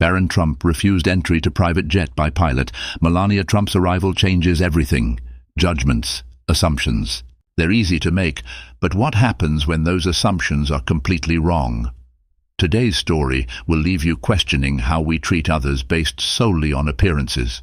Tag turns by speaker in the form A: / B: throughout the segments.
A: Barron Trump refused entry to private jet by pilot. Melania Trump's arrival changes everything. Judgments, assumptions. They're easy to make, but what happens when those assumptions are completely wrong? Today's story will leave you questioning how we treat others based solely on appearances.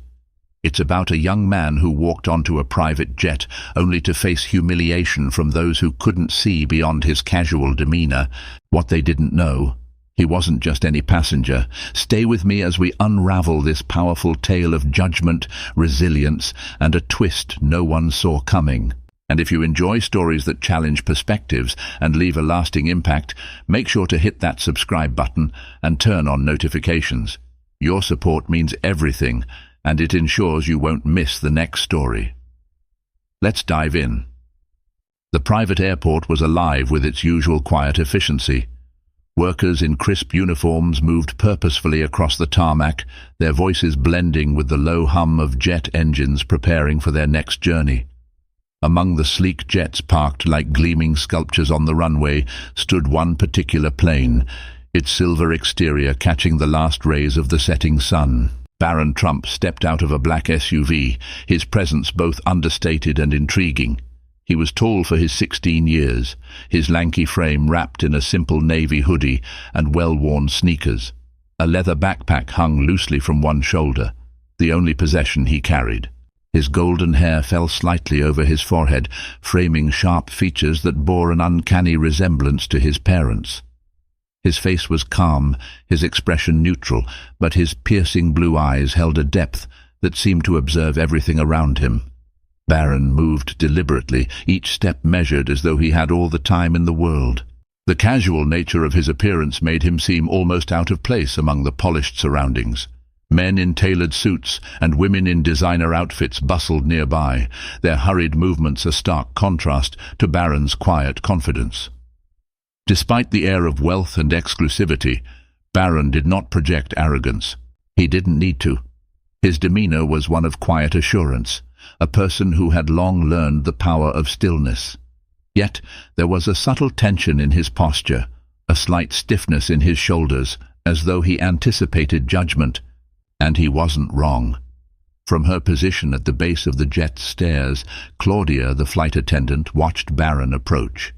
A: It's about a young man who walked onto a private jet only to face humiliation from those who couldn't see beyond his casual demeanor. What they didn't know, he wasn't just any passenger. Stay with me as we unravel this powerful tale of judgment, resilience, and a twist no one saw coming. And if you enjoy stories that challenge perspectives and leave a lasting impact, make sure to hit that subscribe button and turn on notifications. Your support means everything, and it ensures you won't miss the next story. Let's dive in. The private airport was alive with its usual quiet efficiency. Workers in crisp uniforms moved purposefully across the tarmac, their voices blending with the low hum of jet engines preparing for their next journey. Among the sleek jets parked like gleaming sculptures on the runway stood one particular plane, its silver exterior catching the last rays of the setting sun. Barron Trump stepped out of a black SUV, his presence both understated and intriguing. He was tall for his 16 years, his lanky frame wrapped in a simple navy hoodie and well-worn sneakers. A leather backpack hung loosely from one shoulder, the only possession he carried. His golden hair fell slightly over his forehead, framing sharp features that bore an uncanny resemblance to his parents'. His face was calm, his expression neutral, but his piercing blue eyes held a depth that seemed to observe everything around him. Barron moved deliberately, each step measured as though he had all the time in the world. The casual nature of his appearance made him seem almost out of place among the polished surroundings. Men in tailored suits and women in designer outfits bustled nearby, their hurried movements a stark contrast to Barron's quiet confidence. Despite the air of wealth and exclusivity, Barron did not project arrogance. He didn't need to. His demeanor was one of quiet assurance, a person who had long learned the power of stillness. Yet there was a subtle tension in his posture, a slight stiffness in his shoulders, as though he anticipated judgment. And he wasn't wrong. From her position at the base of the jet's stairs, Claudia, the flight attendant, watched Barron approach.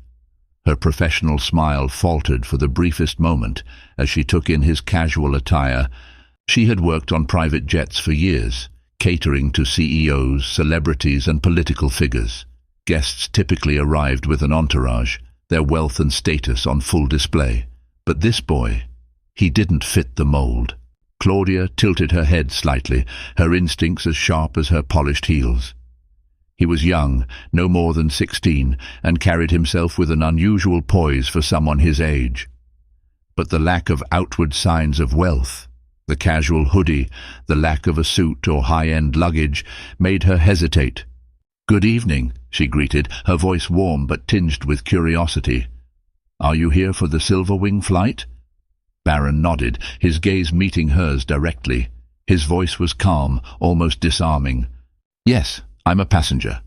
A: Her professional smile faltered for the briefest moment as she took in his casual attire. She had worked on private jets for years, catering to CEOs, celebrities, and political figures. Guests typically arrived with an entourage, their wealth and status on full display. But this boy, he didn't fit the mold. Claudia tilted her head slightly, her instincts as sharp as her polished heels. He was young, no more than 16, and carried himself with an unusual poise for someone his age. But the lack of outward signs of wealth, the casual hoodie, the lack of a suit or high-end luggage, made her hesitate. "Good evening," she greeted, her voice warm but tinged with curiosity. "Are you here for the Silverwing flight?" Barron nodded, his gaze meeting hers directly. His voice was calm, almost disarming. "Yes, I'm a passenger."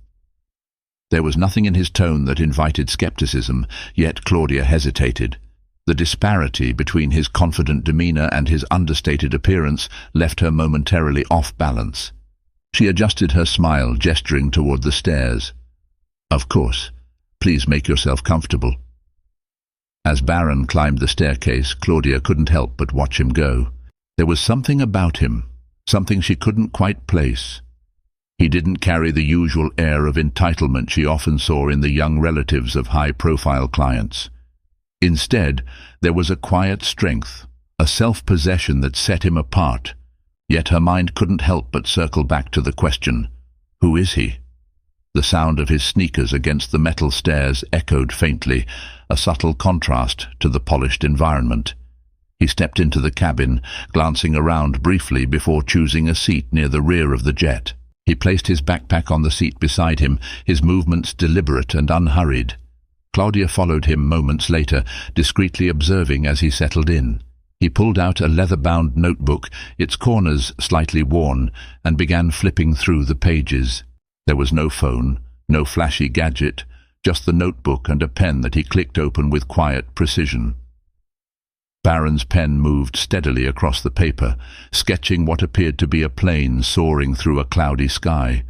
A: There was nothing in his tone that invited skepticism, yet Claudia hesitated. The disparity between his confident demeanor and his understated appearance left her momentarily off balance. She adjusted her smile, gesturing toward the stairs. "Of course. Please make yourself comfortable." As Barron climbed the staircase, Claudia couldn't help but watch him go. There was something about him, something she couldn't quite place. He didn't carry the usual air of entitlement she often saw in the young relatives of high-profile clients. Instead, there was a quiet strength, a self-possession that set him apart. Yet her mind couldn't help but circle back to the question, who is he? The sound of his sneakers against the metal stairs echoed faintly, a subtle contrast to the polished environment. He stepped into the cabin, glancing around briefly before choosing a seat near the rear of the jet. He placed his backpack on the seat beside him, his movements deliberate and unhurried. Claudia followed him moments later, discreetly observing as he settled in. He pulled out a leather-bound notebook, its corners slightly worn, and began flipping through the pages. There was no phone, no flashy gadget, just the notebook and a pen that he clicked open with quiet precision. Barron's pen moved steadily across the paper, sketching what appeared to be a plane soaring through a cloudy sky.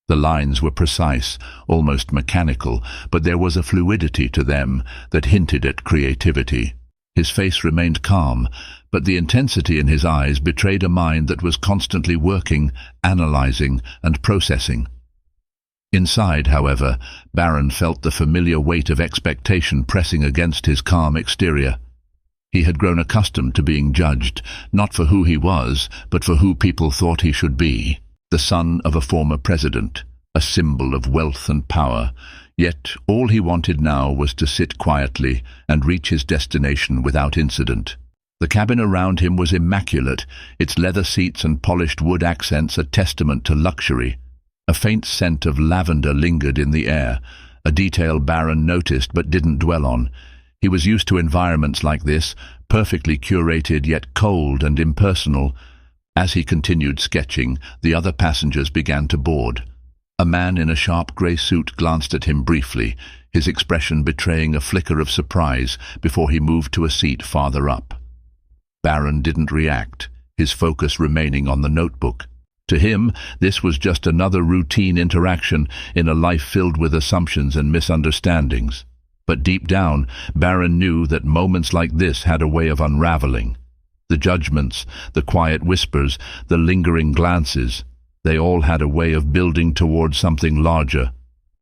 A: The lines were precise, almost mechanical, but there was a fluidity to them that hinted at creativity. His face remained calm, but the intensity in his eyes betrayed a mind that was constantly working, analyzing, and processing. Inside, however, Barron felt the familiar weight of expectation pressing against his calm exterior. He had grown accustomed to being judged, not for who he was, but for who people thought he should be. The son of a former president, a symbol of wealth and power, yet all he wanted now was to sit quietly and reach his destination without incident. The cabin around him was immaculate, its leather seats and polished wood accents a testament to luxury. A faint scent of lavender lingered in the air, a detail Barron noticed but didn't dwell on. He was used to environments like this, perfectly curated yet cold and impersonal. As he continued sketching, the other passengers began to board. A man in a sharp grey suit glanced at him briefly, his expression betraying a flicker of surprise before he moved to a seat farther up. Barron didn't react, his focus remaining on the notebook. To him, this was just another routine interaction in a life filled with assumptions and misunderstandings. But deep down, Barron knew that moments like this had a way of unraveling. The judgments, the quiet whispers, the lingering glances, they all had a way of building towards something larger.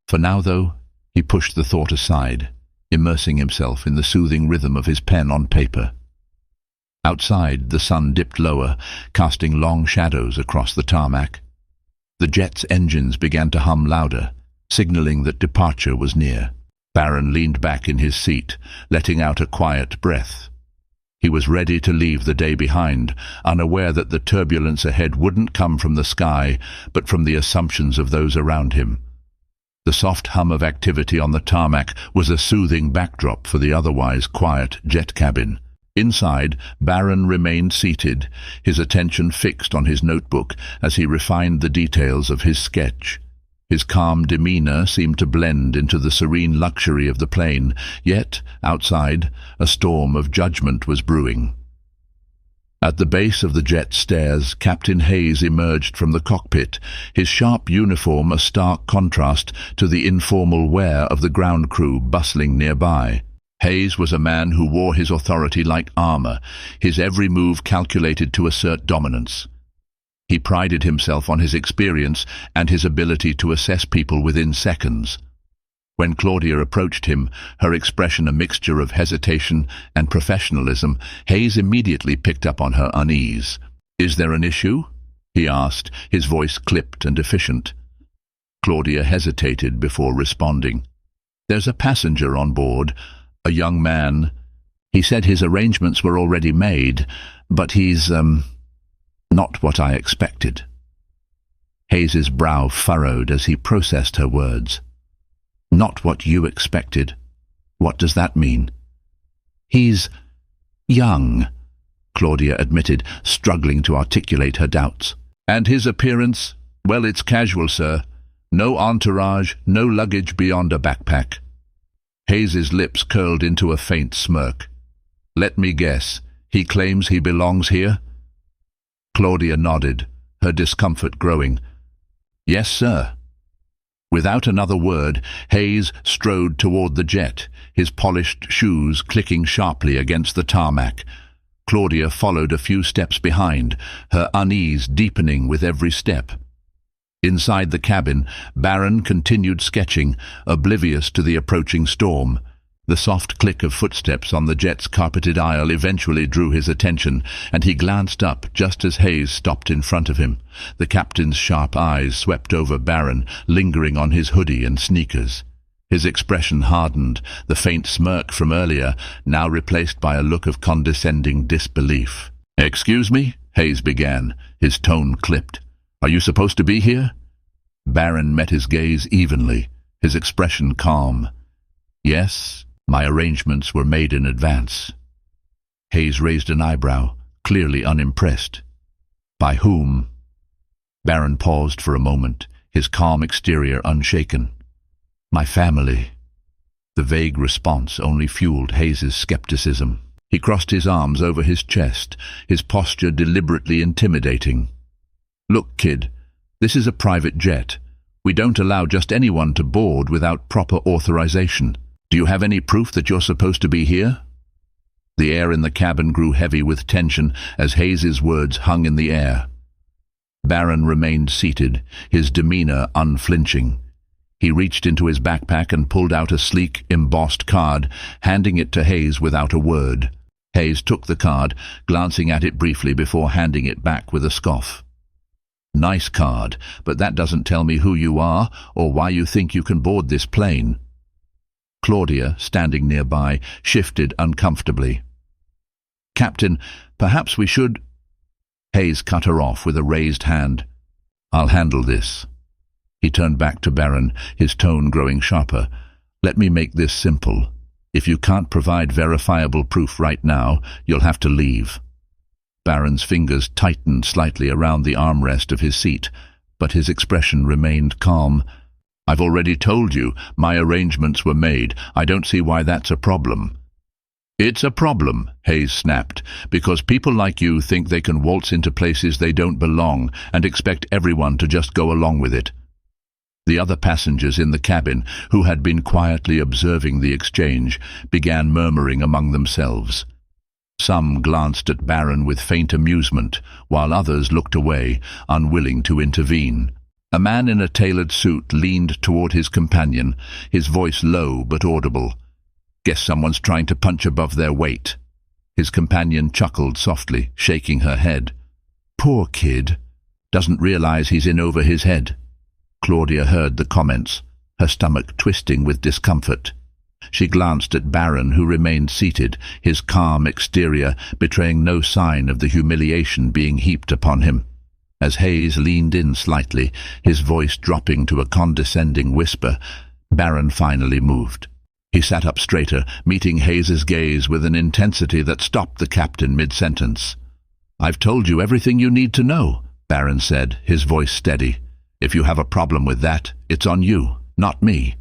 A: For now, though, he pushed the thought aside, immersing himself in the soothing rhythm of his pen on paper. Outside, the sun dipped lower, casting long shadows across the tarmac. The jet's engines began to hum louder, signaling that departure was near. Barron leaned back in his seat, letting out a quiet breath. He was ready to leave the day behind, unaware that the turbulence ahead wouldn't come from the sky, but from the assumptions of those around him. The soft hum of activity on the tarmac was a soothing backdrop for the otherwise quiet jet cabin. Inside, Barron remained seated, his attention fixed on his notebook as he refined the details of his sketch. His calm demeanor seemed to blend into the serene luxury of the plane, yet, outside, a storm of judgment was brewing. At the base of the jet stairs, Captain Hayes emerged from the cockpit, his sharp uniform a stark contrast to the informal wear of the ground crew bustling nearby. Hayes was a man who wore his authority like armor, his every move calculated to assert dominance. He prided himself on his experience and his ability to assess people within seconds. When Claudia approached him, her expression a mixture of hesitation and professionalism, Hayes immediately picked up on her unease. "Is there an issue?" he asked, his voice clipped and efficient. Claudia hesitated before responding. "There's a passenger on board, a young man. He said his arrangements were already made, but he's, not what I expected." Hayes's brow furrowed as he processed her words. "Not what you expected? What does that mean?" "He's young," Claudia admitted, struggling to articulate her doubts. "And his appearance? Well, it's casual, sir. No entourage, no luggage beyond a backpack." Hayes's lips curled into a faint smirk. "Let me guess, he claims he belongs here?" Claudia nodded, her discomfort growing. "Yes, sir." Without another word, Hayes strode toward the jet, his polished shoes clicking sharply against the tarmac. Claudia followed a few steps behind, her unease deepening with every step. Inside the cabin, Barron continued sketching, oblivious to the approaching storm. The soft click of footsteps on the jet's carpeted aisle eventually drew his attention, and he glanced up just as Hayes stopped in front of him. The captain's sharp eyes swept over Barron, lingering on his hoodie and sneakers. His expression hardened, the faint smirk from earlier now replaced by a look of condescending disbelief. "Excuse me?" Hayes began, his tone clipped. "Are you supposed to be here?" Barron met his gaze evenly, his expression calm. "Yes, my arrangements were made in advance." Hayes raised an eyebrow, clearly unimpressed. "By whom?" Barron paused for a moment, his calm exterior unshaken. "My family." The vague response only fueled Hayes's skepticism. He crossed his arms over his chest, his posture deliberately intimidating. "Look, kid, this is a private jet. We don't allow just anyone to board without proper authorization. Do you have any proof that you're supposed to be here?" The air in the cabin grew heavy with tension as Hayes's words hung in the air. Barron remained seated, his demeanor unflinching. He reached into his backpack and pulled out a sleek, embossed card, handing it to Hayes without a word. Hayes took the card, glancing at it briefly before handing it back with a scoff. "Nice card, but that doesn't tell me who you are or why you think you can board this plane." Claudia, standing nearby, shifted uncomfortably. "Captain, perhaps we should—" Hayes cut her off with a raised hand. "I'll handle this." He turned back to Barron, his tone growing sharper. "Let me make this simple. If you can't provide verifiable proof right now, you'll have to leave." Barron's fingers tightened slightly around the armrest of his seat, but his expression remained calm. "I've already told you, my arrangements were made. I don't see why that's a problem." "It's a problem," Hayes snapped, "because people like you think they can waltz into places they don't belong and expect everyone to just go along with it." The other passengers in the cabin, who had been quietly observing the exchange, began murmuring among themselves. Some glanced at Barron with faint amusement, while others looked away, unwilling to intervene. A man in a tailored suit leaned toward his companion, his voice low but audible. "Guess someone's trying to punch above their weight." His companion chuckled softly, shaking her head. "Poor kid. Doesn't realize he's in over his head." Claudia heard the comments, her stomach twisting with discomfort. She glanced at Barron, who remained seated, his calm exterior betraying no sign of the humiliation being heaped upon him. As Hayes leaned in slightly, his voice dropping to a condescending whisper, Barron finally moved. He sat up straighter, meeting Hayes's gaze with an intensity that stopped the captain mid-sentence. "I've told you everything you need to know," Barron said, his voice steady. "If you have a problem with that, it's on you, not me."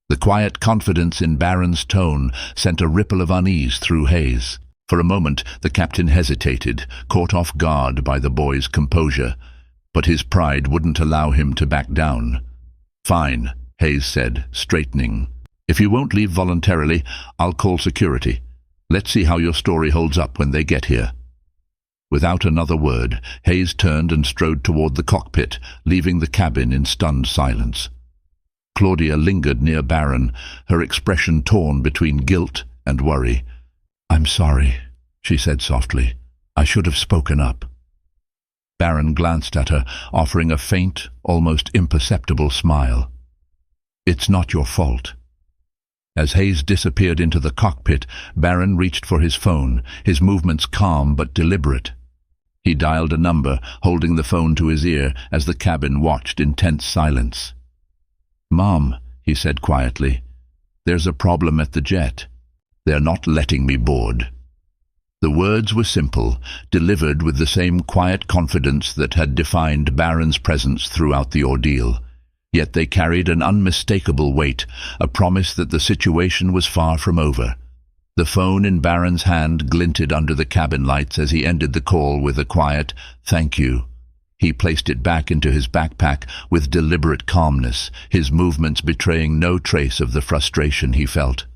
A: The quiet confidence in Barron's tone sent a ripple of unease through Hayes. For a moment the captain hesitated, caught off guard by the boy's composure, but his pride wouldn't allow him to back down. "Fine," Hayes said, straightening. "If you won't leave voluntarily, I'll call security. Let's see how your story holds up when they get here." Without another word, Hayes turned and strode toward the cockpit, leaving the cabin in stunned silence. Claudia lingered near Barron, her expression torn between guilt and worry. "I'm sorry," she said softly. "I should have spoken up." Barron glanced at her, offering a faint, almost imperceptible smile. "It's not your fault." As Hayes disappeared into the cockpit, Barron reached for his phone, his movements calm but deliberate. He dialed a number, holding the phone to his ear as the cabin watched in tense silence. "Mom," he said quietly, "there's a problem at the jet. They're not letting me board." The words were simple, delivered with the same quiet confidence that had defined Barron's presence throughout the ordeal. Yet they carried an unmistakable weight, a promise that the situation was far from over. The phone in Barron's hand glinted under the cabin lights as he ended the call with a quiet, "Thank you." He placed it back into his backpack with deliberate calmness, his movements betraying no trace of the frustration he felt.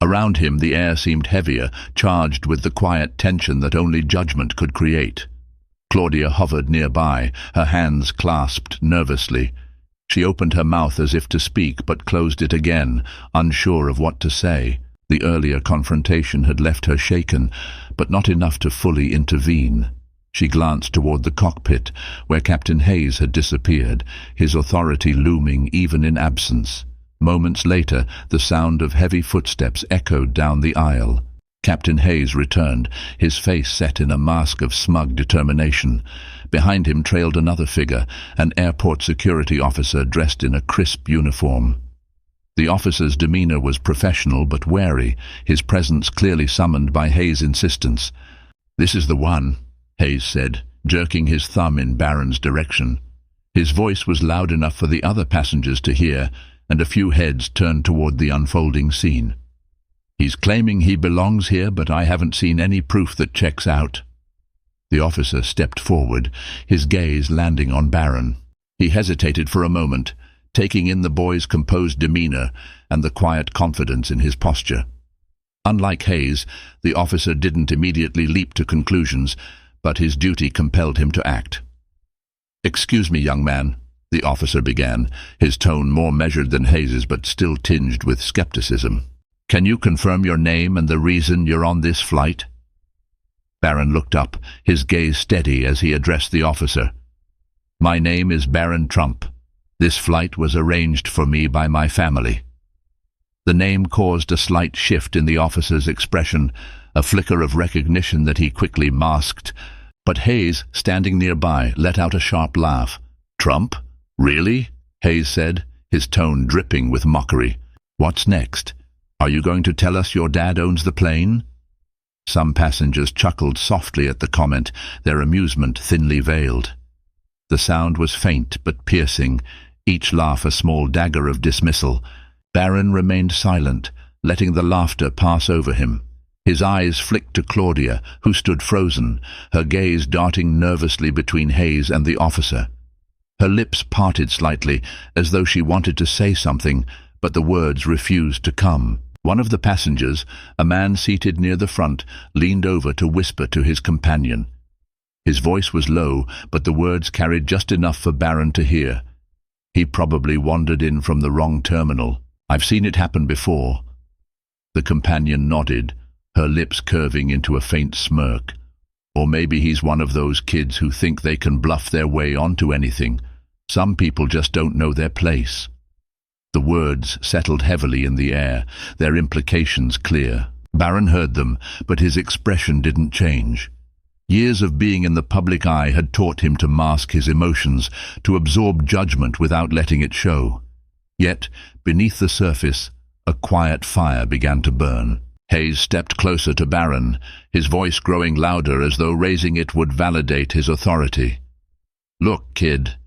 A: Around him the air seemed heavier, charged with the quiet tension that only judgment could create. Claudia hovered nearby, her hands clasped nervously. She opened her mouth as if to speak, but closed it again, unsure of what to say. The earlier confrontation had left her shaken, but not enough to fully intervene. She glanced toward the cockpit, where Captain Hayes had disappeared, his authority looming even in absence. Moments later, the sound of heavy footsteps echoed down the aisle. Captain Hayes returned, his face set in a mask of smug determination. Behind him trailed another figure, an airport security officer dressed in a crisp uniform. The officer's demeanor was professional but wary, his presence clearly summoned by Hayes' insistence. "This is the one," Hayes said, jerking his thumb in Barron's direction. His voice was loud enough for the other passengers to hear, and a few heads turned toward the unfolding scene. He's claiming he belongs here, but I haven't seen any proof that checks out. The officer stepped forward, his gaze landing on Barron. He hesitated for a moment, taking in the boy's composed demeanor and the quiet confidence in his posture. Unlike Hayes, the officer didn't immediately leap to conclusions, but his duty compelled him to act. "Excuse me, young man," the officer began, his tone more measured than Hayes's but still tinged with skepticism. "Can you confirm your name and the reason you're on this flight?" Barron looked up, his gaze steady as he addressed the officer. "My name is Barron Trump. This flight was arranged for me by my family." The name caused a slight shift in the officer's expression, a flicker of recognition that he quickly masked. But Hayes, standing nearby, let out a sharp laugh. "Trump? Really?" Hayes said, his tone dripping with mockery. "What's next? Are you going to tell us your dad owns the plane?" Some passengers chuckled softly at the comment, their amusement thinly veiled. The sound was faint but piercing, each laugh a small dagger of dismissal. Barron remained silent, letting the laughter pass over him. His eyes flicked to Claudia, who stood frozen, her gaze darting nervously between Hayes and the officer. Her lips parted slightly, as though she wanted to say something, but the words refused to come. One of the passengers, a man seated near the front, leaned over to whisper to his companion. His voice was low, but the words carried just enough for Barron to hear. He probably wandered in from the wrong terminal. "I've seen it happen before." The companion nodded, her lips curving into a faint smirk. "Or maybe he's one of those kids who think they can bluff their way onto anything. Some people just don't know their place." The words settled heavily in the air, their implications clear. Barron heard them, but his expression didn't change. Years of being in the public eye had taught him to mask his emotions, to absorb judgment without letting it show. Yet, beneath the surface, a quiet fire began to burn. Hayes stepped closer to Barron, his voice growing louder as though raising it would validate his authority. "Look, kid,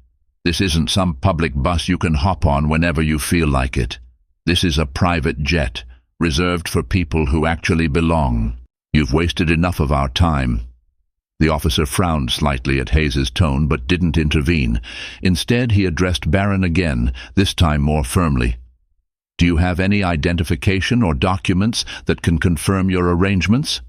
A: this isn't some public bus you can hop on whenever you feel like it. This is a private jet, reserved for people who actually belong. You've wasted enough of our time." The officer frowned slightly at Hayes's tone but didn't intervene. Instead, he addressed Barron again, this time more firmly. "Do you have any identification or documents that can confirm your arrangements?"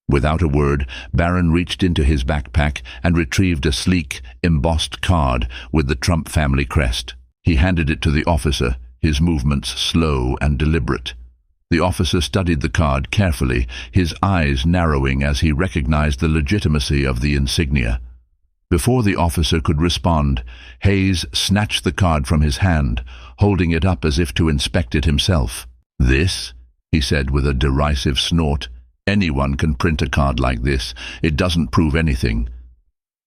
A: Without a word, Barron reached into his backpack and retrieved a sleek, embossed card with the Trump family crest. He handed it to the officer, his movements slow and deliberate. The officer studied the card carefully, his eyes narrowing as he recognized the legitimacy of the insignia. Before the officer could respond, Hayes snatched the card from his hand, holding it up as if to inspect it himself. "This?" he said with a derisive snort. "Anyone can print a card like this. It doesn't prove anything."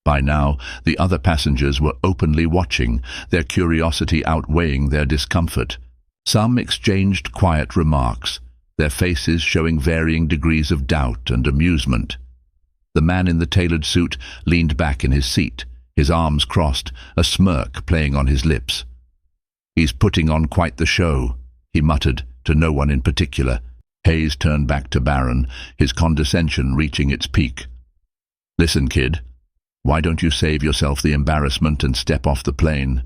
A: By now, the other passengers were openly watching, their curiosity outweighing their discomfort. Some exchanged quiet remarks, their faces showing varying degrees of doubt and amusement. The man in the tailored suit leaned back in his seat, his arms crossed, a smirk playing on his lips. "He's putting on quite the show," he muttered, to no one in particular. Hayes turned back to Barron, his condescension reaching its peak. "Listen, kid, why don't you save yourself the embarrassment and step off the plane?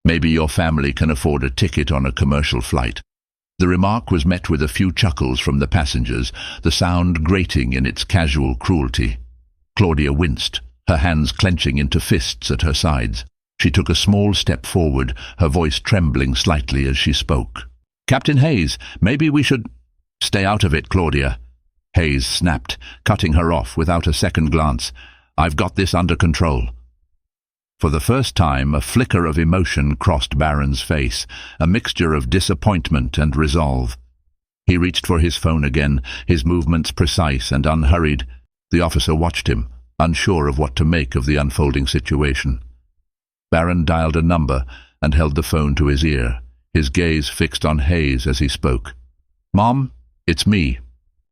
A: Maybe your family can afford a ticket on a commercial flight." The remark was met with a few chuckles from the passengers, the sound grating in its casual cruelty. Claudia winced, her hands clenching into fists at her sides. She took a small step forward, her voice trembling slightly as she spoke. "Captain Hayes, maybe we should—" "Stay out of it, Claudia," Hayes snapped, cutting her off without a second glance. "I've got this under control." For the first time, a flicker of emotion crossed Barron's face, a mixture of disappointment and resolve. He reached for his phone again, his movements precise and unhurried. The officer watched him, unsure of what to make of the unfolding situation. Barron dialed a number and held the phone to his ear, his gaze fixed on Hayes as he spoke. "Mom, it's me.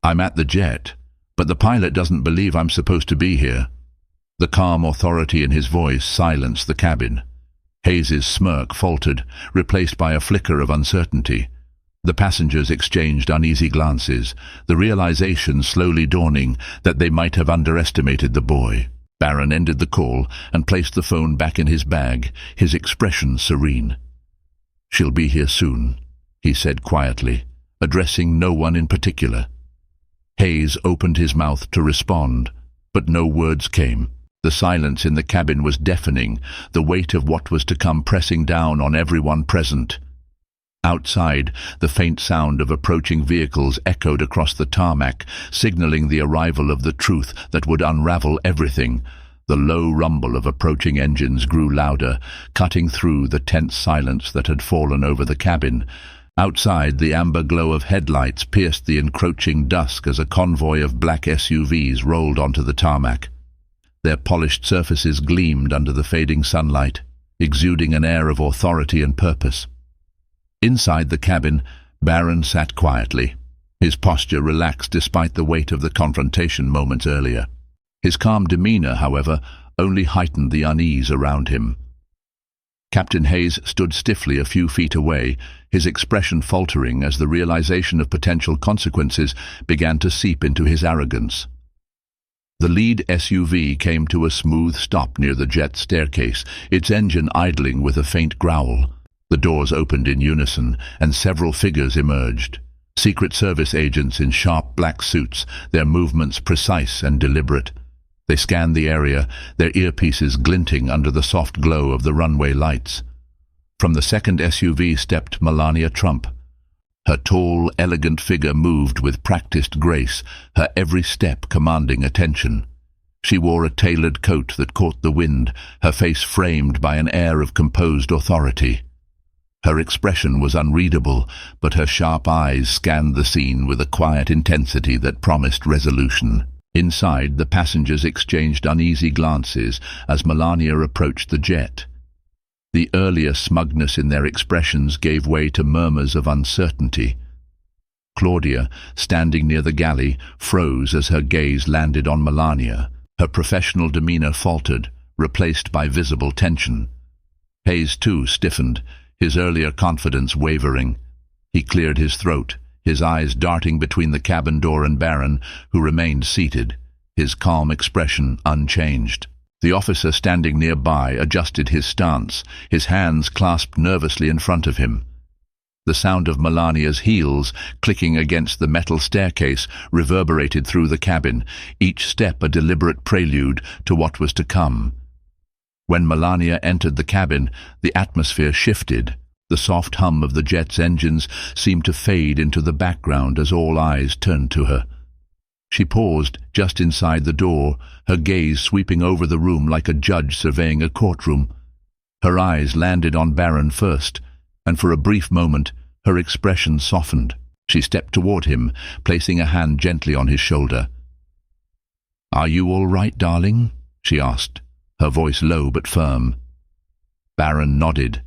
A: I'm at the jet, but the pilot doesn't believe I'm supposed to be here." The calm authority in his voice silenced the cabin. Hayes's smirk faltered, replaced by a flicker of uncertainty. The passengers exchanged uneasy glances, the realization slowly dawning that they might have underestimated the boy. Barron ended the call and placed the phone back in his bag, his expression serene. "She'll be here soon," he said quietly, addressing no one in particular. Hayes opened his mouth to respond, but no words came. The silence in the cabin was deafening, the weight of what was to come pressing down on everyone present. Outside, the faint sound of approaching vehicles echoed across the tarmac, signaling the arrival of the truth that would unravel everything. The low rumble of approaching engines grew louder, cutting through the tense silence that had fallen over the cabin. Outside, the amber glow of headlights pierced the encroaching dusk as a convoy of black SUVs rolled onto the tarmac. Their polished surfaces gleamed under the fading sunlight, exuding an air of authority and purpose. Inside the cabin, Barron sat quietly, his posture relaxed despite the weight of the confrontation moments earlier. His calm demeanor, however, only heightened the unease around him. Captain Hayes stood stiffly a few feet away, his expression faltering as the realization of potential consequences began to seep into his arrogance. The lead SUV came to a smooth stop near the jet staircase, its engine idling with a faint growl. The doors opened in unison, and several figures emerged. Secret Service agents in sharp black suits, their movements precise and deliberate. They scanned the area, their earpieces glinting under the soft glow of the runway lights. From the second SUV stepped Melania Trump. Her tall, elegant figure moved with practiced grace, her every step commanding attention. She wore a tailored coat that caught the wind, her face framed by an air of composed authority. Her expression was unreadable, but her sharp eyes scanned the scene with a quiet intensity that promised resolution. Inside, the passengers exchanged uneasy glances as Melania approached the jet. The earlier smugness in their expressions gave way to murmurs of uncertainty. Claudia, standing near the galley, froze as her gaze landed on Melania. Her professional demeanor faltered, replaced by visible tension. Hayes, too, stiffened, his earlier confidence wavering. He cleared his throat, his eyes darting between the cabin door and Barron, who remained seated, his calm expression unchanged. The officer standing nearby adjusted his stance, his hands clasped nervously in front of him. The sound of Melania's heels clicking against the metal staircase reverberated through the cabin, each step a deliberate prelude to what was to come. When Melania entered the cabin, the atmosphere shifted. The soft hum of the jet's engines seemed to fade into the background as all eyes turned to her. She paused just inside the door, her gaze sweeping over the room like a judge surveying a courtroom. Her eyes landed on Barron first, and for a brief moment her expression softened. She stepped toward him, placing a hand gently on his shoulder. "Are you all right, darling?" she asked, her voice low but firm. Barron nodded,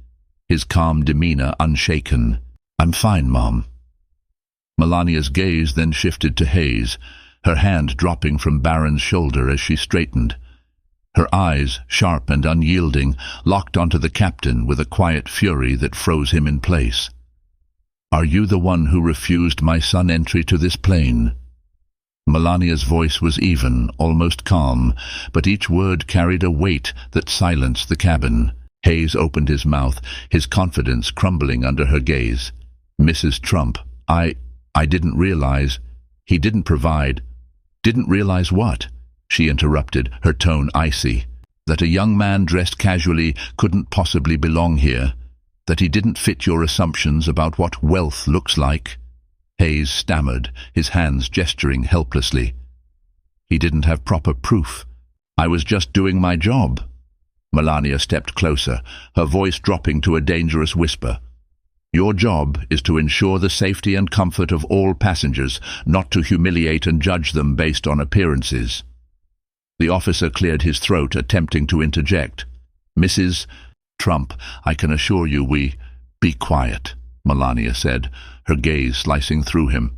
A: his calm demeanor unshaken. "I'm fine, Mom." Melania's gaze then shifted to Hayes, her hand dropping from Barron's shoulder as she straightened. Her eyes, sharp and unyielding, locked onto the captain with a quiet fury that froze him in place. "Are you the one who refused my son entry to this plane?" Melania's voice was even, almost calm, but each word carried a weight that silenced the cabin. Hayes opened his mouth, his confidence crumbling under her gaze. "Mrs. Trump, I didn't realize. He didn't provide." "Didn't realize what?" she interrupted, her tone icy. "That a young man dressed casually couldn't possibly belong here. That he didn't fit your assumptions about what wealth looks like." Hayes stammered, his hands gesturing helplessly. "He didn't have proper proof. I was just doing my job." Melania stepped closer, her voice dropping to a dangerous whisper. "Your job is to ensure the safety and comfort of all passengers, not to humiliate and judge them based on appearances." The officer cleared his throat, attempting to interject. "Mrs. Trump, I can assure you Be quiet," Melania said, her gaze slicing through him.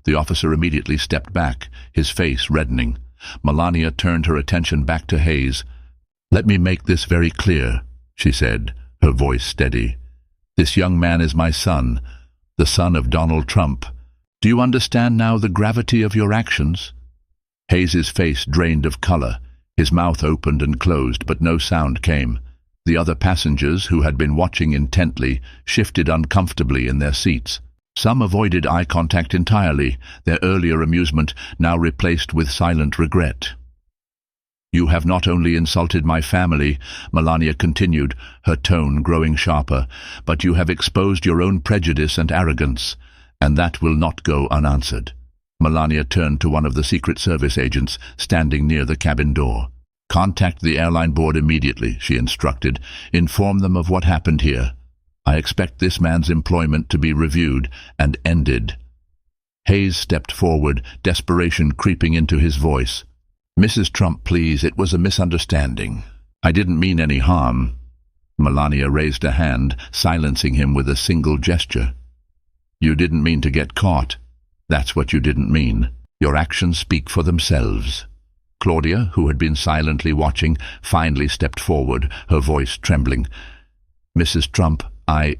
A: The officer immediately stepped back, his face reddening. Melania turned her attention back to Hayes. "Let me make this very clear," she said, her voice steady. "This young man is my son. the son of Donald Trump. Do you understand now the gravity of your actions? Hayes's face drained of color. His mouth opened and closed, but no sound came. The other passengers, who had been watching intently, shifted uncomfortably in their seats. Some avoided eye contact entirely, their earlier amusement now replaced with silent regret. "You have not only insulted my family," Melania continued, her tone growing sharper, "but you have exposed your own prejudice and arrogance, and that will not go unanswered." Melania turned to one of the Secret Service agents standing near the cabin door. "Contact the airline board immediately," she instructed. "Inform them of what happened here. I expect this man's employment to be reviewed and ended." Hayes stepped forward, desperation creeping into his voice. "Mrs. Trump, please, it was a misunderstanding. I didn't mean any harm." Melania raised a hand, silencing him with a single gesture. "You didn't mean to get caught. That's what you didn't mean. Your actions speak for themselves." Claudia, who had been silently watching, finally stepped forward, her voice trembling. "Mrs. Trump, I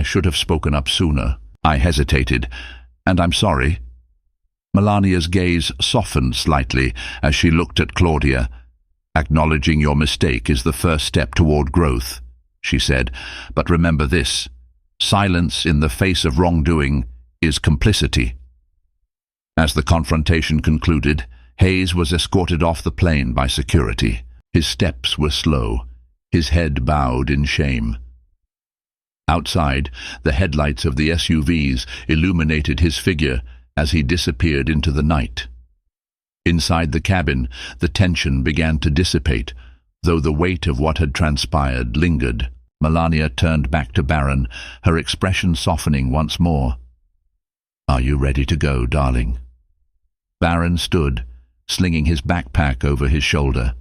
A: should have spoken up sooner. I hesitated, and I'm sorry." Melania's gaze softened slightly as she looked at Claudia. "Acknowledging your mistake is the first step toward growth," she said. "But remember this: silence in the face of wrongdoing is complicity." As the confrontation concluded, Hayes was escorted off the plane by security. His steps were slow, his head bowed in shame. Outside, the headlights of the SUVs illuminated his figure as he disappeared into the night. Inside the cabin, the tension began to dissipate, though the weight of what had transpired lingered. Melania turned back to Barron, her expression softening once more. "Are you ready to go, darling?" Barron stood, slinging his backpack over his shoulder.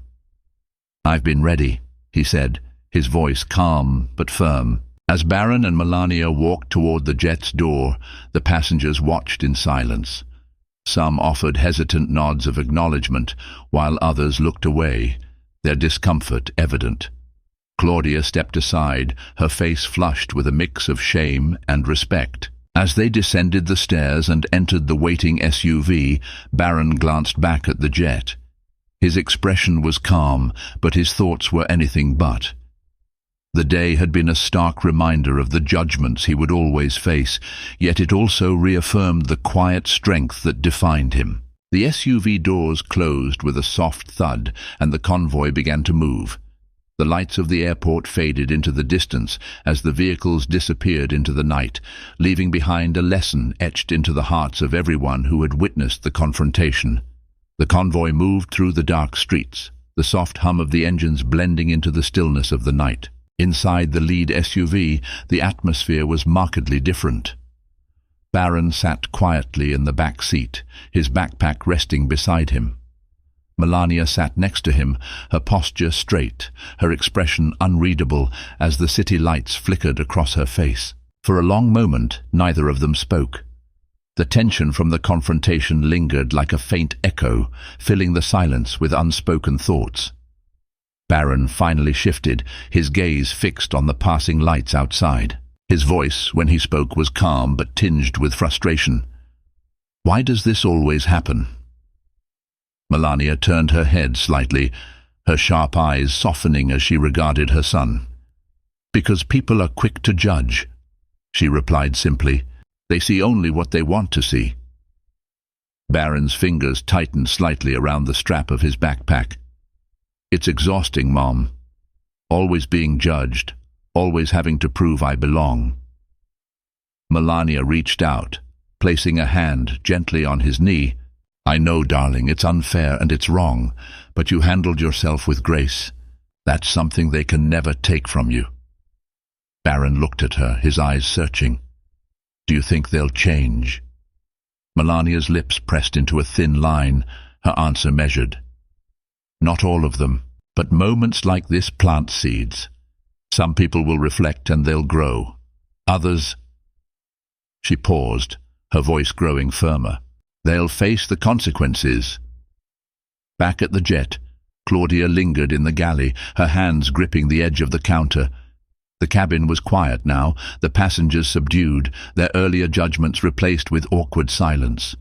A: "I've been ready," he said, his voice calm but firm. As Barron and Melania walked toward the jet's door, the passengers watched in silence. Some offered hesitant nods of acknowledgement, while others looked away, their discomfort evident. Claudia stepped aside, her face flushed with a mix of shame and respect. As they descended the stairs and entered the waiting SUV, Barron glanced back at the jet. His expression was calm, but his thoughts were anything but. The day had been a stark reminder of the judgments he would always face, yet it also reaffirmed the quiet strength that defined him. The SUV doors closed with a soft thud, and the convoy began to move. The lights of the airport faded into the distance as the vehicles disappeared into the night, leaving behind a lesson etched into the hearts of everyone who had witnessed the confrontation. The convoy moved through the dark streets, the soft hum of the engines blending into the stillness of the night. Inside the lead SUV, the atmosphere was markedly different. Barron sat quietly in the back seat, his backpack resting beside him. Melania sat next to him, her posture straight, her expression unreadable as the city lights flickered across her face. For a long moment, neither of them spoke. The tension from the confrontation lingered like a faint echo, filling the silence with unspoken thoughts. Barron finally shifted, his gaze fixed on the passing lights outside. His voice, when he spoke, was calm but tinged with frustration. "Why does this always happen?" Melania turned her head slightly, her sharp eyes softening as she regarded her son. "Because people are quick to judge," she replied simply. "They see only what they want to see." Barron's fingers tightened slightly around the strap of his backpack. "It's exhausting, Mom. Always being judged, always having to prove I belong." Melania reached out, placing a hand gently on his knee. "I know, darling, it's unfair and it's wrong, but you handled yourself with grace. That's something they can never take from you." Barron looked at her, his eyes searching. "Do you think they'll change?" Melania's lips pressed into a thin line, her answer measured. "Not all of them, but moments like this plant seeds. Some people will reflect and they'll grow. Others—" She paused, her voice growing firmer. "They'll face the consequences." Back at the jet, Claudia lingered in the galley, her hands gripping the edge of the counter. The cabin was quiet now, the passengers subdued, their earlier judgments replaced with awkward silence.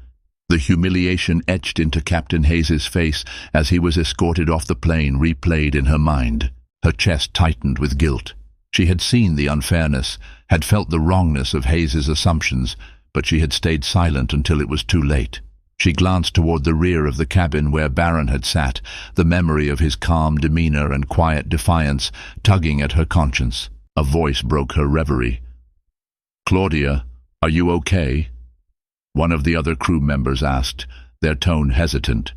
A: The humiliation etched into Captain Hayes's face as he was escorted off the plane replayed in her mind. Her chest tightened with guilt. She had seen the unfairness, had felt the wrongness of Hayes's assumptions, but she had stayed silent until it was too late. She glanced toward the rear of the cabin where Barron had sat, the memory of his calm demeanor and quiet defiance tugging at her conscience. A voice broke her reverie. "Claudia, are you okay?" One of the other crew members asked, their tone hesitant.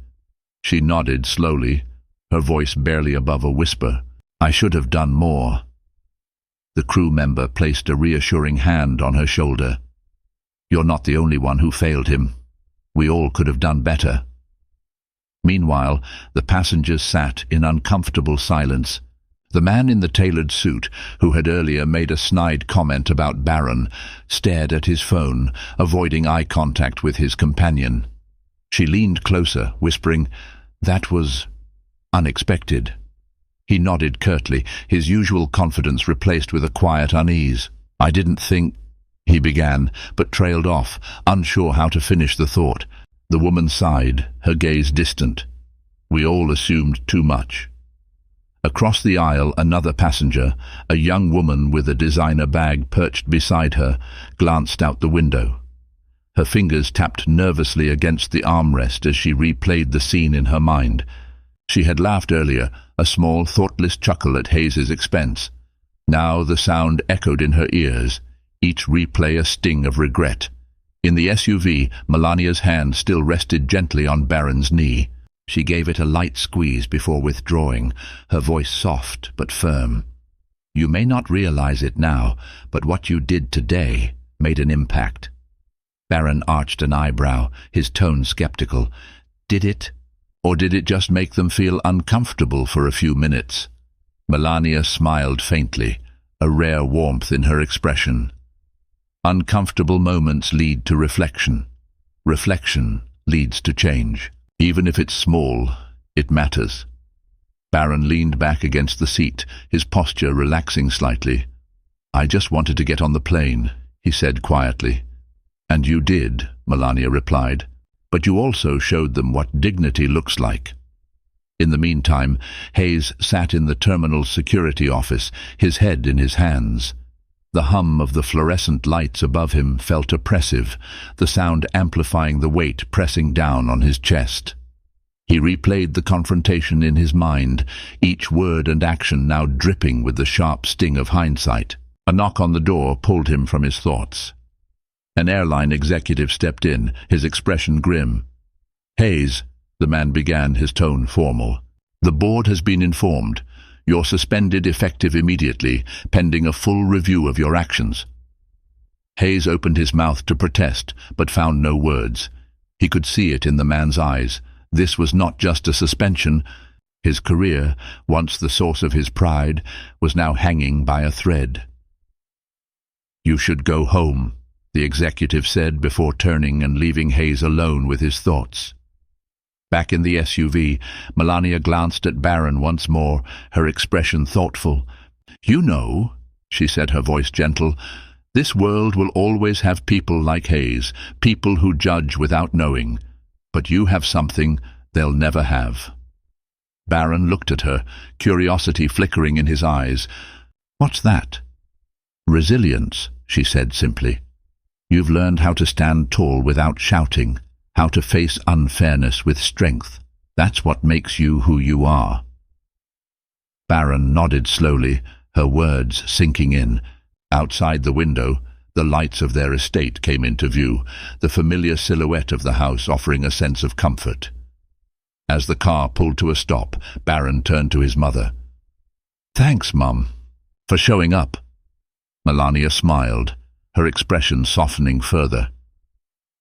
A: She nodded slowly, her voice barely above a whisper. "I should have done more." The crew member placed a reassuring hand on her shoulder. "You're not the only one who failed him. We all could have done better." Meanwhile, the passengers sat in uncomfortable silence. The man in the tailored suit, who had earlier made a snide comment about Barron, stared at his phone, avoiding eye contact with his companion. She leaned closer, whispering, "That was unexpected." He nodded curtly, his usual confidence replaced with a quiet unease. "I didn't think—" he began, but trailed off, unsure how to finish the thought. The woman sighed, her gaze distant. "We all assumed too much." Across the aisle, another passenger, a young woman with a designer bag perched beside her, glanced out the window. Her fingers tapped nervously against the armrest as she replayed the scene in her mind. She had laughed earlier, a small, thoughtless chuckle at Hayes's expense. Now the sound echoed in her ears, each replay a sting of regret. In the SUV, Melania's hand still rested gently on Barron's knee. She gave it a light squeeze before withdrawing, her voice soft but firm. "You may not realize it now, but what you did today made an impact." Barron arched an eyebrow, his tone skeptical. "Did it? Or did it just make them feel uncomfortable for a few minutes?" Melania smiled faintly, a rare warmth in her expression. Uncomfortable moments lead to reflection. Reflection leads to change. Even if it's small, it matters. Barron leaned back against the seat, his posture relaxing slightly. "I just wanted to get on the plane," he said quietly. "And you did," Melania replied. "But you also showed them what dignity looks like." In the meantime, Hayes sat in the terminal's security office, his head in his hands. The hum of the fluorescent lights above him felt oppressive, the sound amplifying the weight pressing down on his chest. He replayed the confrontation in his mind, each word and action now dripping with the sharp sting of hindsight. A knock on the door pulled him from his thoughts. An airline executive stepped in, his expression grim. "Hayes," the man began, his tone formal. "The board has been informed. You're suspended effective immediately, pending a full review of your actions." Hayes opened his mouth to protest, but found no words. He could see it in the man's eyes. This was not just a suspension. His career, once the source of his pride, was now hanging by a thread. "You should go home," the executive said before turning and leaving Hayes alone with his thoughts. Back in the SUV, Melania glanced at Barron once more, her expression thoughtful. "You know," she said, her voice gentle, "this world will always have people like Hayes, people who judge without knowing. But you have something they'll never have." Barron looked at her, curiosity flickering in his eyes. "What's that?" "Resilience," she said simply. "You've learned how to stand tall without shouting, how to face unfairness with strength. That's what makes you who you are." Barron nodded slowly, her words sinking in. Outside the window, the lights of their estate came into view, the familiar silhouette of the house offering a sense of comfort. As the car pulled to a stop, Barron turned to his mother. "Thanks, Mum, for showing up." Melania smiled, her expression softening further.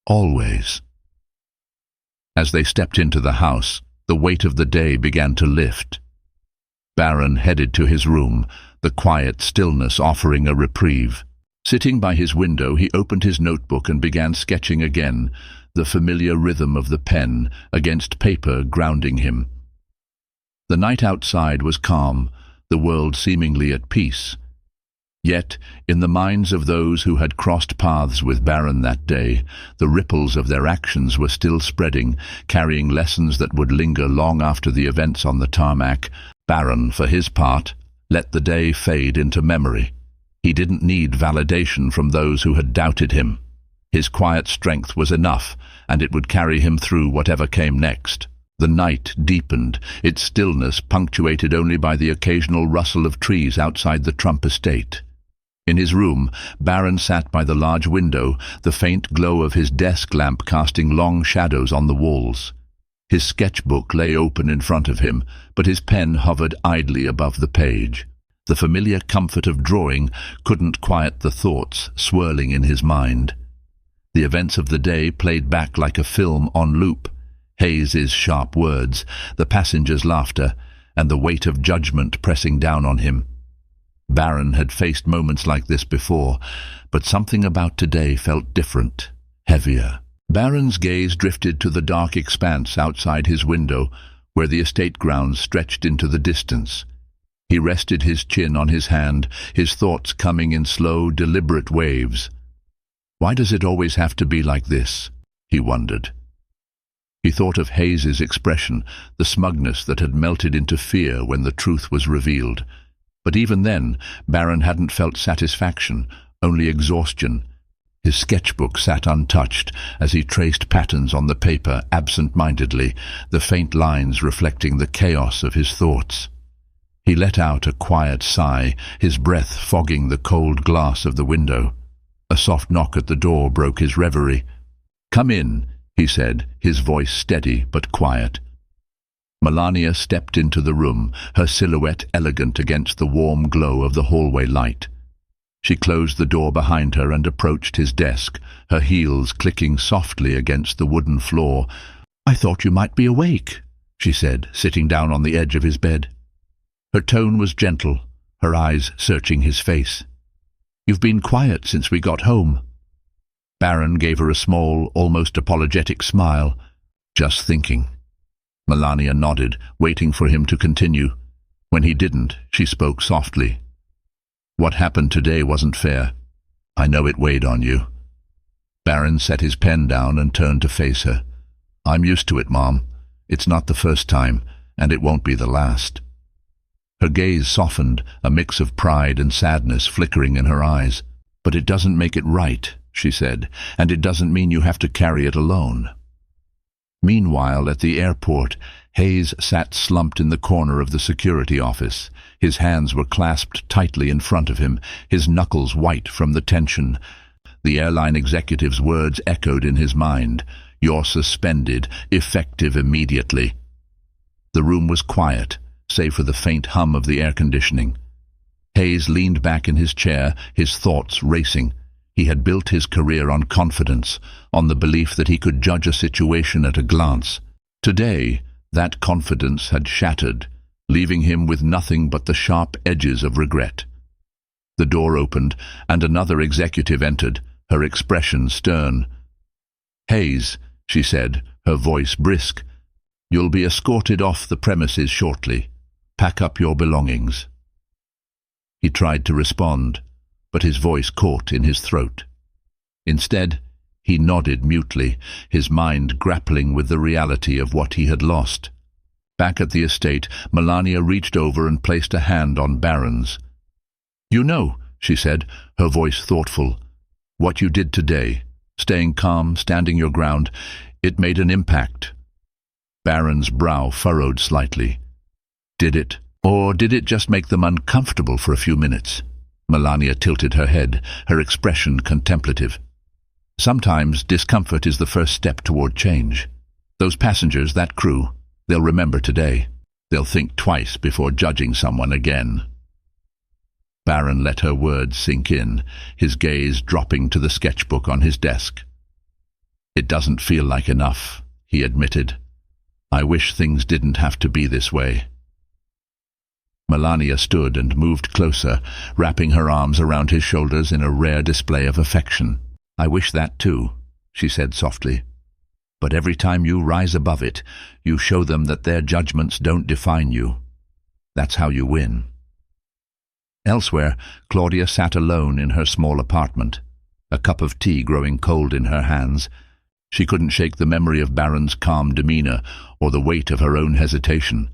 A: "Always." As they stepped into the house, the weight of the day began to lift. Barron headed to his room, the quiet stillness offering a reprieve. Sitting by his window, he opened his notebook and began sketching again, the familiar rhythm of the pen against paper grounding him. The night outside was calm, the world seemingly at peace. Yet, in the minds of those who had crossed paths with Barron that day, the ripples of their actions were still spreading, carrying lessons that would linger long after the events on the tarmac. Barron, for his part, let the day fade into memory. He didn't need validation from those who had doubted him. His quiet strength was enough, and it would carry him through whatever came next. The night deepened, its stillness punctuated only by the occasional rustle of trees outside the Trump estate. In his room, Barron sat by the large window, the faint glow of his desk lamp casting long shadows on the walls. His sketchbook lay open in front of him, but his pen hovered idly above the page. The familiar comfort of drawing couldn't quiet the thoughts swirling in his mind. The events of the day played back like a film on loop. Hayes's sharp words, the passengers' laughter, and the weight of judgment pressing down on him. Barron had faced moments like this before, but something about today felt different, heavier. Barron's gaze drifted to the dark expanse outside his window, where the estate grounds stretched into the distance. He rested his chin on his hand, his thoughts coming in slow, deliberate waves. Why does it always have to be like this? He wondered. He thought of Hayes's expression, the smugness that had melted into fear when the truth was revealed. But even then, Barron hadn't felt satisfaction, only exhaustion. His sketchbook sat untouched as he traced patterns on the paper absent-mindedly, the faint lines reflecting the chaos of his thoughts. He let out a quiet sigh, his breath fogging the cold glass of the window. A soft knock at the door broke his reverie. "Come in," he said, his voice steady but quiet. Melania stepped into the room, her silhouette elegant against the warm glow of the hallway light. She closed the door behind her and approached his desk, her heels clicking softly against the wooden floor. "I thought you might be awake," she said, sitting down on the edge of his bed. Her tone was gentle, her eyes searching his face. "You've been quiet since we got home." Barron gave her a small, almost apologetic smile. "Just thinking." Melania nodded, waiting for him to continue. When he didn't, she spoke softly. "What happened today wasn't fair. I know it weighed on you." Barron set his pen down and turned to face her. "I'm used to it, Mom. It's not the first time, and it won't be the last." Her gaze softened, a mix of pride and sadness flickering in her eyes. "But it doesn't make it right," she said, "and it doesn't mean you have to carry it alone." Meanwhile, at the airport, Hayes sat slumped in the corner of the security office. His hands were clasped tightly in front of him, his knuckles white from the tension. The airline executive's words echoed in his mind. "You're suspended, effective immediately." The room was quiet, save for the faint hum of the air conditioning. Hayes leaned back in his chair, his thoughts racing. He had built his career on confidence, on the belief that he could judge a situation at a glance. Today, that confidence had shattered, leaving him with nothing but the sharp edges of regret. The door opened, and another executive entered, her expression stern. "Hayes," she said, her voice brisk, "you'll be escorted off the premises shortly. Pack up your belongings." He tried to respond, but his voice caught in his throat. Instead, he nodded mutely, his mind grappling with the reality of what he had lost. Back at the estate, Melania reached over and placed a hand on Barron's. "You know," she said, her voice thoughtful, "what you did today, staying calm, standing your ground, it made an impact." Barron's brow furrowed slightly. "Did it? Or did it just make them uncomfortable for a few minutes?" Melania tilted her head, her expression contemplative. "Sometimes discomfort is the first step toward change. Those passengers, that crew, they'll remember today. They'll think twice before judging someone again." Barron let her words sink in, his gaze dropping to the sketchbook on his desk. "It doesn't feel like enough," he admitted. "I wish things didn't have to be this way." Melania stood and moved closer, wrapping her arms around his shoulders in a rare display of affection. "I wish that too," she said softly. "But every time you rise above it, you show them that their judgments don't define you. That's how you win." Elsewhere, Claudia sat alone in her small apartment, a cup of tea growing cold in her hands. She couldn't shake the memory of Barron's calm demeanor or the weight of her own hesitation.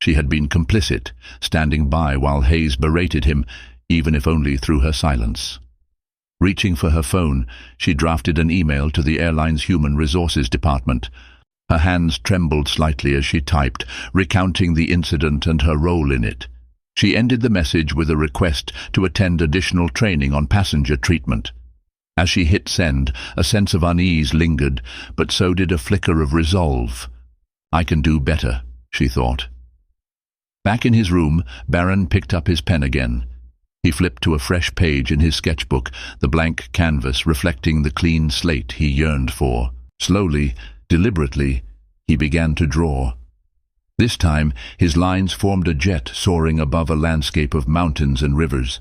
A: She had been complicit, standing by while Hayes berated him, even if only through her silence. Reaching for her phone, she drafted an email to the airline's Human Resources Department. Her hands trembled slightly as she typed, recounting the incident and her role in it. She ended the message with a request to attend additional training on passenger treatment. As she hit send, a sense of unease lingered, but so did a flicker of resolve. "I can do better," she thought. Back in his room, Barron picked up his pen again. He flipped to a fresh page in his sketchbook, the blank canvas reflecting the clean slate he yearned for. Slowly, deliberately, he began to draw. This time, his lines formed a jet soaring above a landscape of mountains and rivers.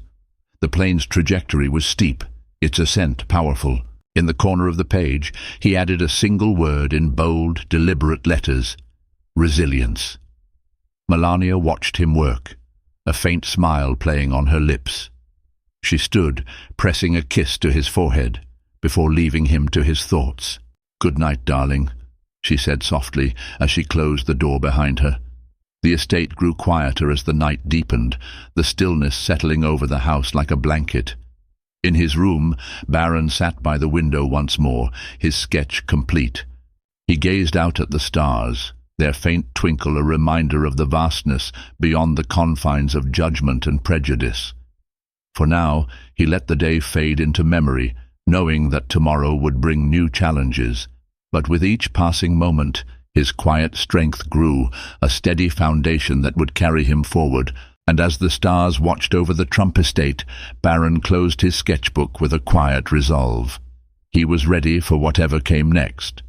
A: The plane's trajectory was steep, its ascent powerful. In the corner of the page, he added a single word in bold, deliberate letters: resilience. Melania watched him work, a faint smile playing on her lips. She stood, pressing a kiss to his forehead, before leaving him to his thoughts. "Good night, darling," she said softly as she closed the door behind her. The estate grew quieter as the night deepened, the stillness settling over the house like a blanket. In his room, Barron sat by the window once more, his sketch complete. He gazed out at the stars, their faint twinkle a reminder of the vastness beyond the confines of judgment and prejudice. For now, he let the day fade into memory, knowing that tomorrow would bring new challenges. But with each passing moment, his quiet strength grew, a steady foundation that would carry him forward. And as the stars watched over the Trump estate, Barron closed his sketchbook with a quiet resolve. He was ready for whatever came next.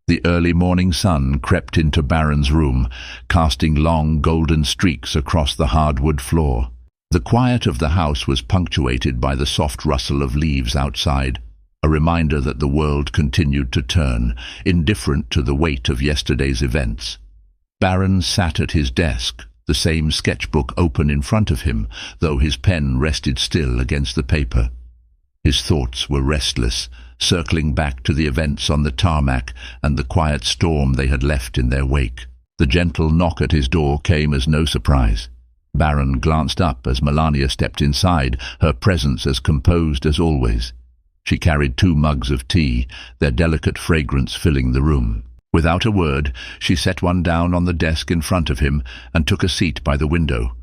A: The early morning sun crept into Barron's room, casting long golden streaks across the hardwood floor. The quiet of the house was punctuated by the soft rustle of leaves outside, a reminder that the world continued to turn, indifferent to the weight of yesterday's events. Barron sat at his desk, the same sketchbook open in front of him, though his pen rested still against the paper. His thoughts were restless, circling back to the events on the tarmac and the quiet storm they had left in their wake. The gentle knock at his door came as no surprise. Barron glanced up as Melania stepped inside, her presence as composed as always. She carried 2 mugs of tea, their delicate fragrance filling the room. Without a word, she set one down on the desk in front of him and took a seat by the window.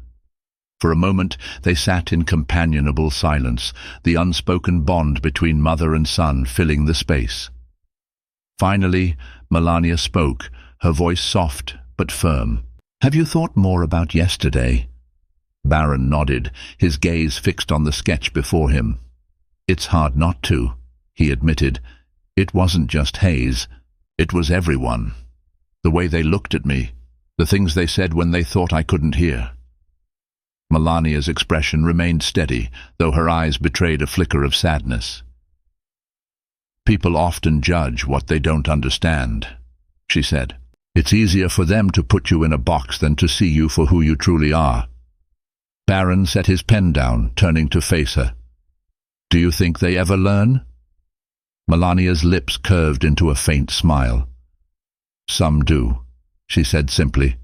A: For a moment they sat in companionable silence, the unspoken bond between mother and son filling the space. Finally, Melania spoke, her voice soft but firm. "Have you thought more about yesterday?" Barron nodded, his gaze fixed on the sketch before him. "It's hard not to," he admitted. "It wasn't just Hayes. It was everyone. The way they looked at me, the things they said when they thought I couldn't hear." Melania's expression remained steady, though her eyes betrayed a flicker of sadness. "People often judge what they don't understand," she said. "It's easier for them to put you in a box than to see you for who you truly are." Barron set his pen down, turning to face her. "Do you think they ever learn?" Melania's lips curved into a faint smile. "Some do," she said simply,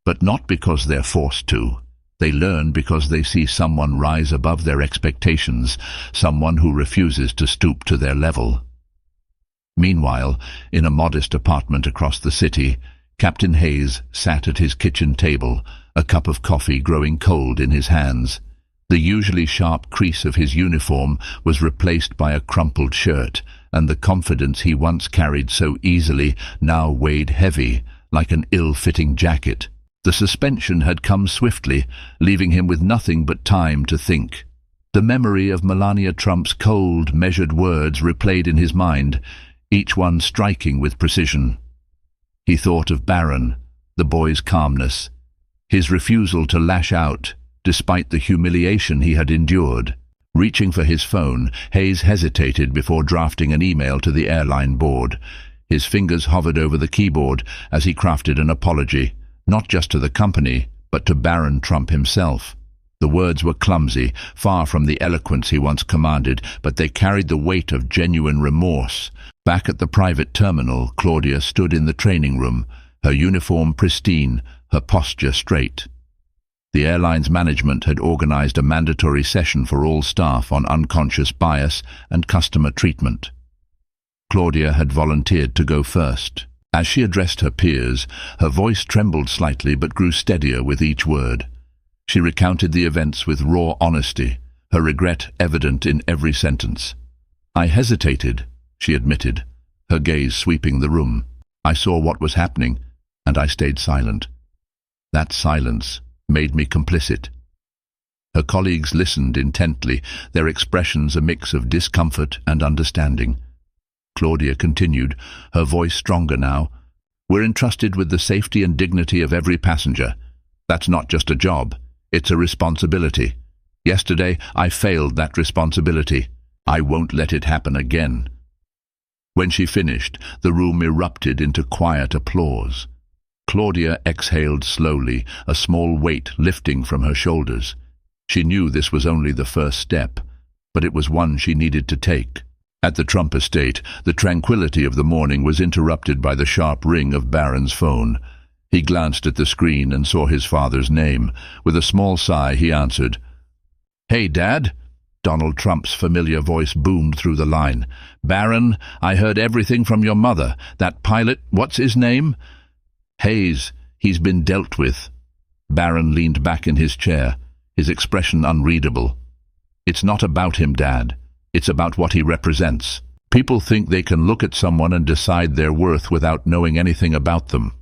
A: "but not because they're forced to. They learn because they see someone rise above their expectations, someone who refuses to stoop to their level." Meanwhile, in a modest apartment across the city, Captain Hayes sat at his kitchen table, a cup of coffee growing cold in his hands. The usually sharp crease of his uniform was replaced by a crumpled shirt, and the confidence he once carried so easily now weighed heavy, like an ill-fitting jacket. The suspension had come swiftly, leaving him with nothing but time to think. The memory of Melania Trump's cold, measured words replayed in his mind, each one striking with precision. He thought of Barron, the boy's calmness, his refusal to lash out, despite the humiliation he had endured. Reaching for his phone, Hayes hesitated before drafting an email to the airline board. His fingers hovered over the keyboard as he crafted an apology, not just to the company, but to Barron Trump himself. The words were clumsy, far from the eloquence he once commanded, but they carried the weight of genuine remorse. Back at the private terminal, Claudia stood in the training room, her uniform pristine, her posture straight. The airline's management had organized a mandatory session for all staff on unconscious bias and customer treatment. Claudia had volunteered to go first. As she addressed her peers, her voice trembled slightly but grew steadier with each word. She recounted the events with raw honesty, her regret evident in every sentence. "I hesitated," she admitted, her gaze sweeping the room. "I saw what was happening, and I stayed silent. That silence made me complicit." Her colleagues listened intently, their expressions a mix of discomfort and understanding. Claudia continued, her voice stronger now. "We're entrusted with the safety and dignity of every passenger. That's not just a job, it's a responsibility. Yesterday, I failed that responsibility. I won't let it happen again." When she finished, the room erupted into quiet applause. Claudia exhaled slowly, a small weight lifting from her shoulders. She knew this was only the first step, but it was one she needed to take. At the Trump estate, the tranquility of the morning was interrupted by the sharp ring of Barron's phone. He glanced at the screen and saw his father's name. With a small sigh, he answered. "Hey, Dad." Donald Trump's familiar voice boomed through the line. "Barron, I heard everything from your mother. That pilot, what's his name?" "Hayes. He's been dealt with." Barron leaned back in his chair, his expression unreadable. "It's not about him, Dad. It's about what he represents. People think they can look at someone and decide their worth without knowing anything about them."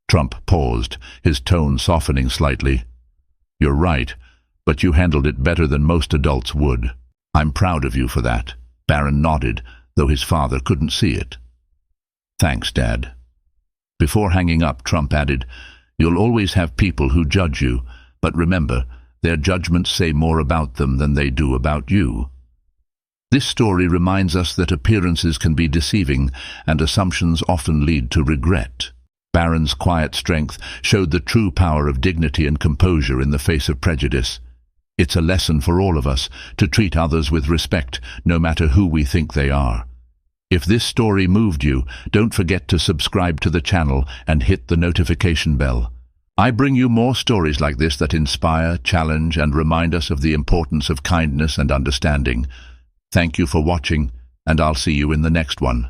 A: Trump paused, his tone softening slightly. "You're right, but you handled it better than most adults would. I'm proud of you for that." Barron nodded, though his father couldn't see it. "Thanks, Dad." Before hanging up, Trump added, "You'll always have people who judge you, but remember, their judgments say more about them than they do about you." This story reminds us that appearances can be deceiving, and assumptions often lead to regret. Barron's quiet strength showed the true power of dignity and composure in the face of prejudice. It's a lesson for all of us to treat others with respect, no matter who we think they are. If this story moved you, don't forget to subscribe to the channel and hit the notification bell. I bring you more stories like this that inspire, challenge, and remind us of the importance of kindness and understanding. Thank you for watching, and I'll see you in the next one.